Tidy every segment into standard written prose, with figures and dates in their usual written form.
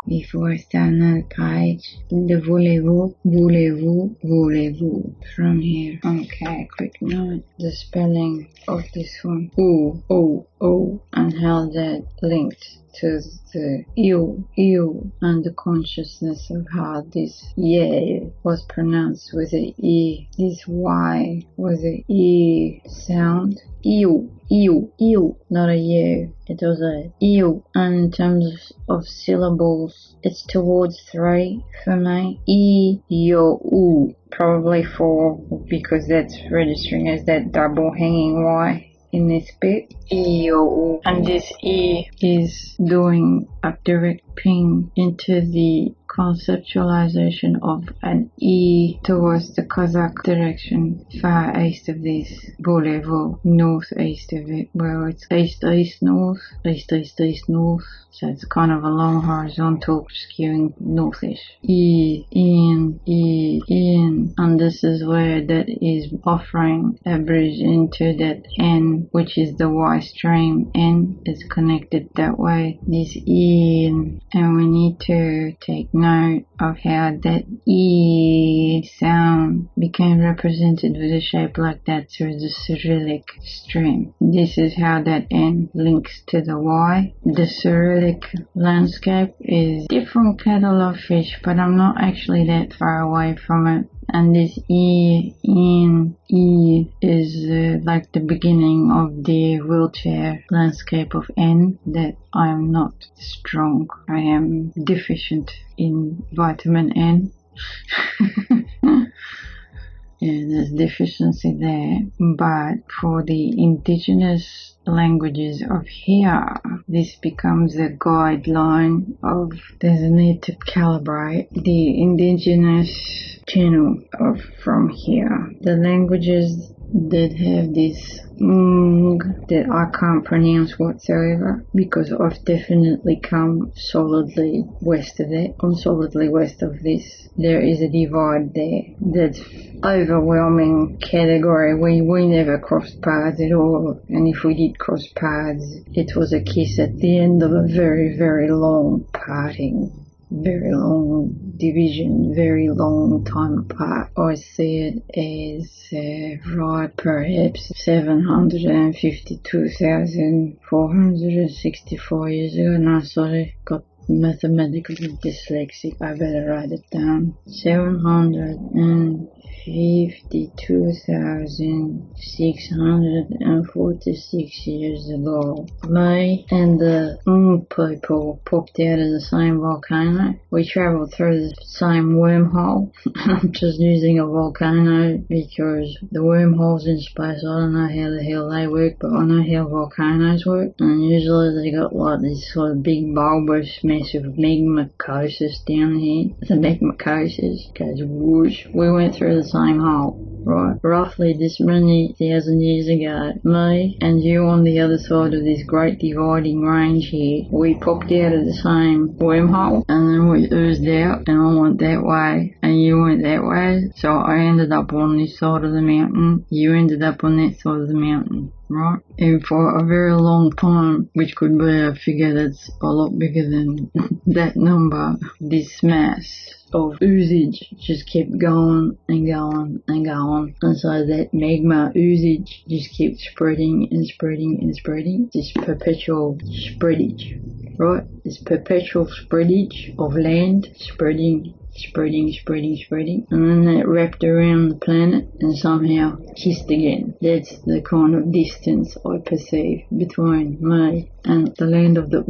before I start another page. The voulez-vous, voulez-vous, voulez-vous. From here. Okay, quick note. The spelling of this one. Ooh, oh, oh. And how that links to the you, and the consciousness of how this yeah was pronounced with a e, this y was a e sound. Ew, not a u. It was a ew. And in terms of syllables, it's towards 3 for me. Iyou, probably 4 because that's registering as that double hanging y in this bit. Iyou. And this e is doing a direct ping into the conceptualization of an E towards the Kazakh direction, far east of this voulez-vous, northeast of it, where it's east-east-north, east-east-east-north, so it's kind of a long horizontal skewing northish. In, and this is where that is offering a bridge into that N, which is the Y stream. N is connected that way, this in, and we need to take note of how that E sound became represented with a shape like that through the Cyrillic stream. This is how that N links to the Y. The Cyrillic landscape is different kettle of fish, but I'm not actually that far away from it. And this E is like the beginning of the wheelchair landscape of N, that I am not strong. I am deficient in vitamin N. Yeah, there's deficiency there. But for the indigenous languages of here, this becomes a guideline of there's a need to calibrate the indigenous channel of from here. The languages that have this that I can't pronounce whatsoever, because I've definitely come solidly west of it. I'm solidly west of this. There is a divide there that's overwhelming category. We never crossed paths at all, and if we did cross paths, it was a kiss at the end of a very, very long parting. Very long division, very long time apart. I see it as right perhaps 752,464 years ago. No, sorry, got mathematically dyslexic. I better write it down. 752,646 years ago, me and the people popped out of the same volcano. We travelled through the same wormhole. I'm just using a volcano because the wormholes in space, I don't know how the hell they work, but I know how volcanoes work. And usually they got like this sort of big bulbous mess of magmacosis down here. The magmacosis goes whoosh. We went through the same hole, right? Roughly this many thousand years ago, me and you on the other side of this great dividing range here, we popped out of the same wormhole, and then we oozed out, and I went that way, and you went that way, so I ended up on this side of the mountain, you ended up on that side of the mountain. Right? And for a very long time, which could be a figure that's a lot bigger than that number, this mass of oozage just kept going and going and going, and so that magma oozage just kept spreading and spreading and spreading. This perpetual spreadage, right? This perpetual spreadage of land, spreading, and then that wrapped around the planet and somehow kissed again. That's the kind of distance I perceive between me and the land of the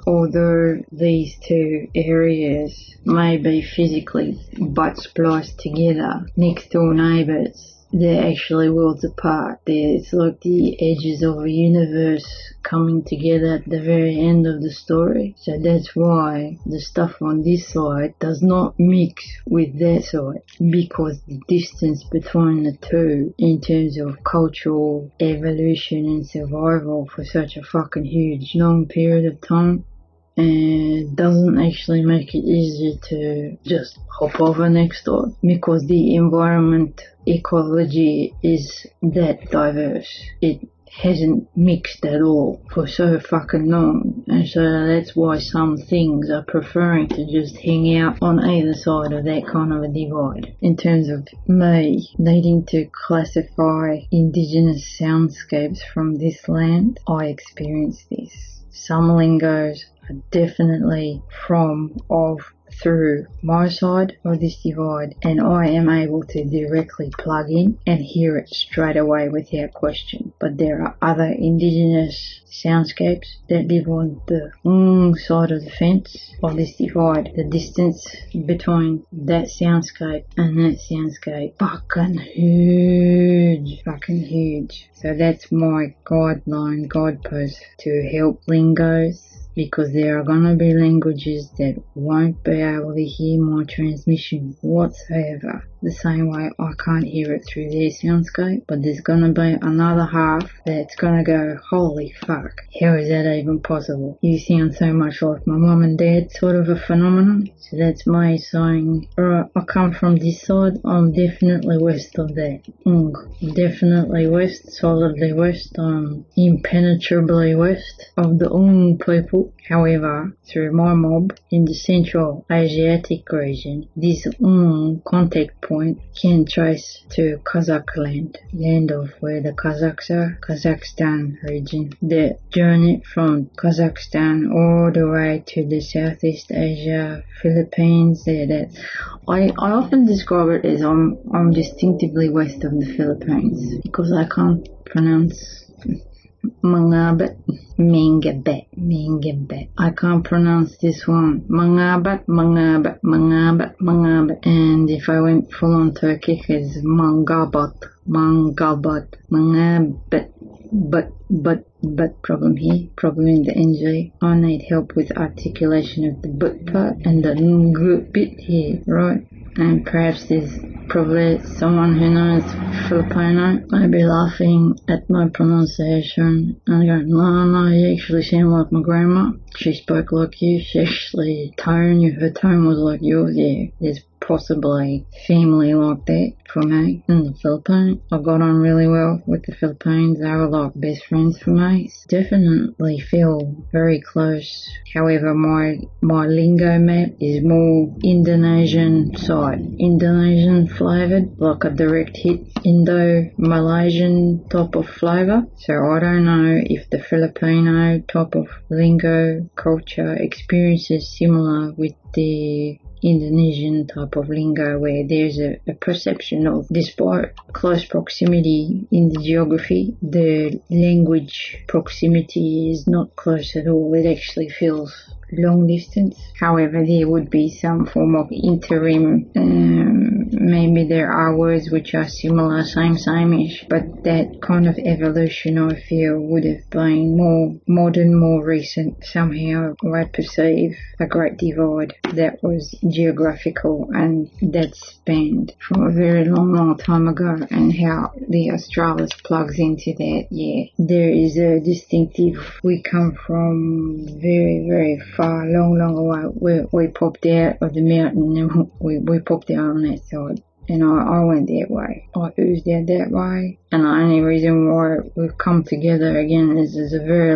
although these two areas may be physically butt spliced together, next door neighbours, they're actually worlds apart. It's like the edges of a universe coming together at the very end of the story. So that's why the stuff on this side does not mix with that side, because the distance between the two in terms of cultural evolution and survival for such a fucking huge long period of time, and doesn't actually make it easier to just hop over next door, because the environment ecology is that diverse. It hasn't mixed at all for so fucking long, and so that's why some things are preferring to just hang out on either side of that kind of a divide. In terms of me needing to classify indigenous soundscapes from this land, I experienced this. Some lingos are definitely from, of, through my side of this divide, and I am able to directly plug in and hear it straight away without question. But there are other indigenous soundscapes that live on the side of the fence of this divide. The distance between that soundscape and that soundscape fucking huge. So that's my guidepost to help lingos, because there are going to be languages that won't be able to hear my transmission whatsoever. The same way I can't hear it through their soundscape, but there's going to be another half that's going to go, holy fuck, how is that even possible? You sound so much like my mum and dad, sort of a phenomenon. So that's me saying, alright, I come from this side, I'm definitely west of that. Definitely west, solidly west, impenetrably west of the people. However, through my mob in the Central Asiatic region, this contact point can trace to Kazakhland, land of where the Kazakhs are, Kazakhstan region. The journey from Kazakhstan all the way to the Southeast Asia, Philippines, I often describe it as I'm distinctively west of the Philippines, because I can't pronounce Mangabat, Mingabat. I can't pronounce this one. Mangabat. And if I went full on Turkic, it's Mangabat, Mangabat. But problem in the NG. I need help with articulation of the but part and the ng bit here, right? And perhaps there's probably someone who knows Filipino might be laughing at my pronunciation and going, no, you actually sound like my grandma. She spoke like you. She actually her tone was like yours. Yeah, there's possibly family like that for me in the Philippines. I got on really well with the Philippines. They were like best friends for me. Definitely feel very close. However, my lingo map is more Indonesian side. Indonesian flavoured, like a direct hit Indo-Malaysian type of flavour. So I don't know if the Filipino type of lingo culture experiences similar with the Indonesian type of lingo, where there's a perception of, despite close proximity in the geography, the language proximity is not close at all. It actually feels long distance. However, there would be some form of interim. Maybe there are words which are similar, same-ish, but that kind of evolution, I feel, would have been more modern, more recent. Somehow I perceive a great divide that was geographical and that spanned from a very long time ago, and how the Australis plugs into that. Yeah, there is a distinctive, we come from very, very far, long away. We popped out of the mountain and we popped out on that side. And I went that way. I oozed out that way. And the only reason why we've come together again is there's a very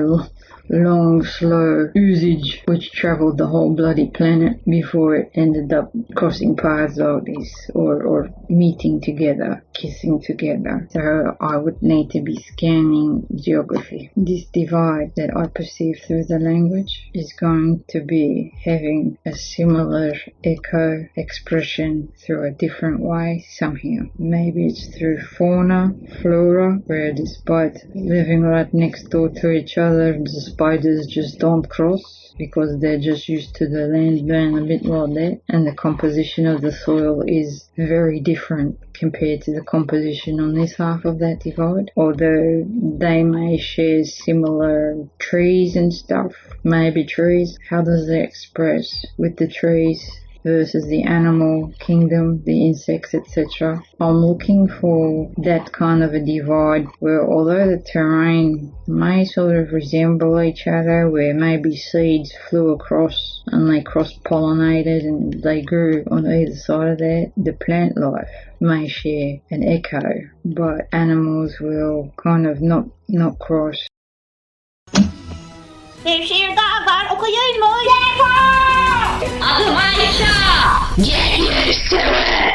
long, slow oozage which travelled the whole bloody planet before it ended up crossing paths like this, or meeting together, kissing together. So I would need to be scanning geography. This divide that I perceive through the language is going to be having a similar echo expression through a different way somehow. Maybe it's through fauna, flora, where despite living right next door to each other, the spiders just don't cross because they're just used to the land being a bit like that, and the composition of the soil is very different compared to the composition on this half of that divide. Although they may share similar trees and stuff, maybe trees, how does that express with the trees versus the animal kingdom, the insects, etc. I'm looking for that kind of a divide where although the terrain may sort of resemble each other, where maybe seeds flew across and they cross-pollinated and they grew on either side of that, the plant life may share an echo, but animals will kind of not cross. Bir şiir daha var, okuyayım mı? Yeter! Adım Ayşe! Get used to it!